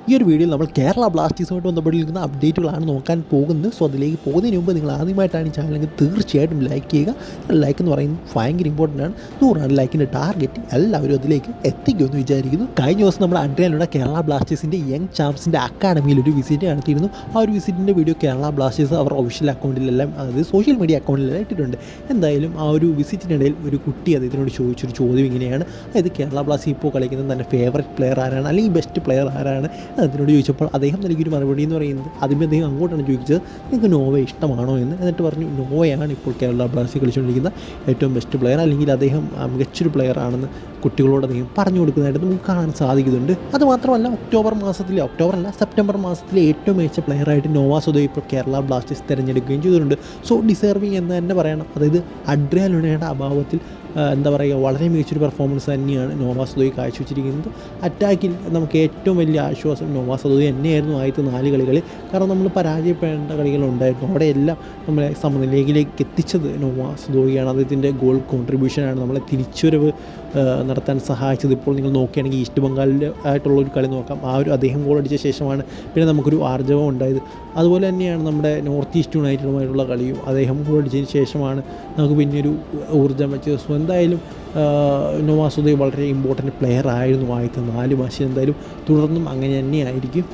ഈ ഒരു വീഡിയോയിൽ നമ്മൾ കേരള ബ്ലാസ്റ്റേഴ്സുമായിട്ട് ബന്ധപ്പെട്ടിരിക്കുന്ന അപ്ഡേറ്റുകളാണ് നോക്കാൻ പോകുന്നത്. സോ അതിലേക്ക് പോകുന്നതിന് മുമ്പ് നിങ്ങൾ ആദ്യമായിട്ടാണ് ഈ ചാനലെങ്കിൽ തീർച്ചയായിട്ടും ലൈക്ക് ചെയ്യുക. ലൈക്ക് എന്ന് പറയുന്നത് ഭയങ്കര ഇമ്പോർട്ടൻ്റ് ആണ്. 100 ലൈക്കിൻ്റെ ടാർഗറ്റ് എല്ലാവരും അതിലേക്ക് എത്തിക്കുമെന്ന് വിചാരിക്കുന്നു. കഴിഞ്ഞ ദിവസം നമ്മൾ അഡ്രിയാനിലൂടെ കേരള ബ്ലാസ്റ്റേഴ്സിൻ്റെ യങ് ചാമ്പ്സിൻ്റെ അക്കാഡമിയിൽ ഒരു വിസിറ്റ് നടത്തിയിരുന്നു. ആ ഒരു വിസിറ്റിൻ്റെ വീഡിയോ കേരള ബ്ലാസ്റ്റേഴ്സ് അവർ ഒഫീഷ്യൽ അക്കൗണ്ടിലെല്ലാം, അതായത് സോഷ്യൽ മീഡിയ അക്കൗണ്ടിലെല്ലാം ഇട്ടിട്ടുണ്ട്. എന്തായാലും ആ ഒരു വിസിറ്റിനിടയിൽ ഒരു കുട്ടി അദ്ദേഹത്തിനോട് ചോദിച്ചൊരു ചോദ്യം ഇങ്ങനെയാണ്, അതായത് കേരള ബ്ലാസ്റ്റേഴ്സ് ഇപ്പോൾ കളിക്കുന്നത് തന്നെ ഫേവറേറ്റ് പ്ലെയർ ആരാണ്, അല്ലെങ്കിൽ ബെസ്റ്റ് പ്ലെയർ ആരാണ് അതിനോട് ചോദിച്ചപ്പോൾ അദ്ദേഹം നൽകിയൊരു മറുപടി എന്ന് പറയുന്നത്, ആദ്യമേ അദ്ദേഹം അങ്ങോട്ടാണ് ചോദിച്ചത് നിങ്ങൾക്ക് നോവ ഇഷ്ടമാണോ എന്ന്. എന്നിട്ട് പറഞ്ഞു നോവയാണ് ഇപ്പോൾ കേരള ബ്ലാസ്റ്റേഴ്സ് കളിച്ചുകൊണ്ടിരിക്കുന്ന ഏറ്റവും ബെസ്റ്റ് പ്ലെയർ, അല്ലെങ്കിൽ അദ്ദേഹം മികച്ചൊരു പ്ലെയർ ആണെന്ന് കുട്ടികളോട് അദ്ദേഹം പറഞ്ഞു കൊടുക്കുന്നതായിട്ട് നമുക്ക് കാണാൻ സാധിക്കുന്നുണ്ട്. അതുമാത്രമല്ല സെപ്റ്റംബർ മാസത്തിലെ ഏറ്റവും മികച്ച പ്ലെയറായിട്ട് നോവ സദോയെ ഇപ്പോൾ കേരള ബ്ലാസ്റ്റേഴ്സ് തിരഞ്ഞെടുക്കുകയും ചെയ്തിട്ടുണ്ട്. സോ ഡിസേർവിങ് എന്ന് തന്നെ പറയണം. അതായത് അഡ്രിയാൻ ലുണയുടെ അഭാവത്തിൽ എന്താ പറയുക, വളരെ മികച്ചൊരു പെർഫോമൻസ് തന്നെയാണ് നോവ സദോയി കാഴ്ചവെച്ചിരിക്കുന്നത്. അറ്റാക്കിൽ നമുക്ക് ഏറ്റവും വലിയ ആശ്വാസം നോവ സദോയി തന്നെയായിരുന്നു ആദ്യത്തെ 4 കളികളിൽ. കാരണം നമ്മൾ പരാജയപ്പെടേണ്ട കളികളുണ്ടായിരുന്നു, അവിടെയെല്ലാം നമ്മളെ സമനിലയിലേക്ക് എത്തിച്ചത് നോവ സദോയിയാണ്. അദ്ദേഹത്തിൻ്റെ ഗോൾ കോൺട്രിബ്യൂഷനാണ് നമ്മളെ തിരിച്ചുവരവ് നടത്താൻ സഹായിച്ചത്. ഇപ്പോൾ നിങ്ങൾ നോക്കുകയാണെങ്കിൽ ഈസ്റ്റ് ബംഗാളിൽ ആയിട്ടുള്ളൊരു കളി നോക്കാം, ആ ഒരു അദ്ദേഹം ഗോൾ അടിച്ച ശേഷമാണ് പിന്നെ നമുക്കൊരു ആർജവം ഉണ്ടായത്. അതുപോലെ തന്നെയാണ് നമ്മുടെ നോർത്ത് ഈസ്റ്റ് യുണൈറ്റഡുമായിട്ടുള്ള കളിയും, അദ്ദേഹം ഗോൾ അടിച്ചതിന് ശേഷമാണ് നമുക്ക് പിന്നെയൊരു ഊർജ്ജം വെച്ചത്. സോ എന്തായാലും നോവ സദോയി വളരെ ഇമ്പോർട്ടൻറ്റ് പ്ലെയർ ആയിരുന്നു ആദ്യത്തെ 4 മാസം. എന്തായാലും തുടർന്നും അങ്ങനെ തന്നെയായിരിക്കും.